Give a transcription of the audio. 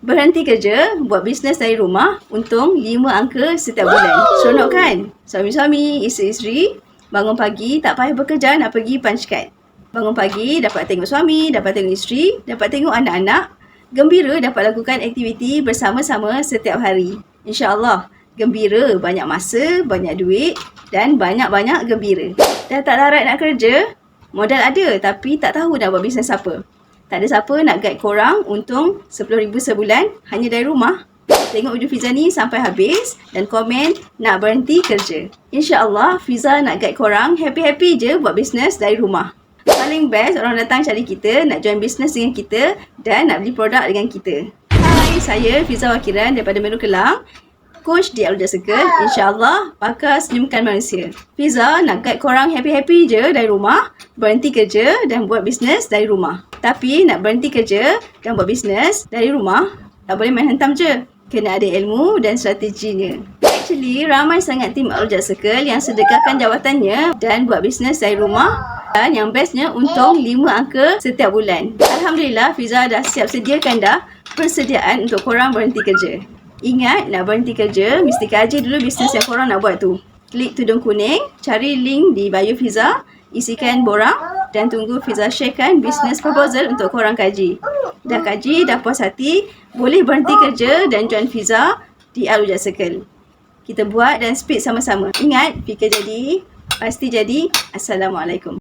Berhenti kerja, buat bisnes dari rumah, untung 5 angka setiap bulan. Seronok kan? Suami-suami, isteri-isteri, bangun pagi tak payah bekerja nak pergi punch card. Bangun pagi, dapat tengok suami, dapat tengok isteri, dapat tengok anak-anak. Gembira dapat lakukan aktiviti bersama-sama setiap hari. InsyaAllah, gembira, banyak masa, banyak duit dan banyak-banyak gembira. Dah tak larat nak kerja, modal ada tapi tak tahu nak buat bisnes apa. Tak ada siapa nak guide korang untung RM10,000 sebulan hanya dari rumah. Tengok video Fiza ni sampai habis dan komen nak berhenti kerja. InsyaAllah Fiza nak guide korang happy-happy je buat bisnes dari rumah. Paling best orang datang cari kita, nak join bisnes dengan kita dan nak beli produk dengan kita. Hai, saya Fiza Wakiran daripada Meru Kelang. Coach di Al-Huda Circle, InsyaAllah bakal senyumkan manusia. Fiza nak guide korang happy-happy je dari rumah, berhenti kerja dan buat bisnes dari rumah. Tapi nak berhenti kerja dan buat bisnes dari rumah, tak boleh main hentam je. Kena ada ilmu dan strateginya. Actually, ramai sangat tim Al-Huda Circle yang sedekahkan jawatannya dan buat bisnes dari rumah. Dan yang bestnya untung 5 angka setiap bulan. Alhamdulillah, Fiza dah siap sediakan dah persediaan untuk korang berhenti kerja. Ingat, nak berhenti kerja, mesti kaji dulu bisnes yang korang nak buat tu. Klik tudung kuning, cari link di bio Fiza, isikan borang dan tunggu Fiza sharekan bisnes proposal untuk korang kaji. Dah kaji, dah puas hati, boleh berhenti kerja dan join Fiza di Al-Huda Circle. Kita buat dan speed sama-sama. Ingat, fikir jadi, pasti jadi. Assalamualaikum.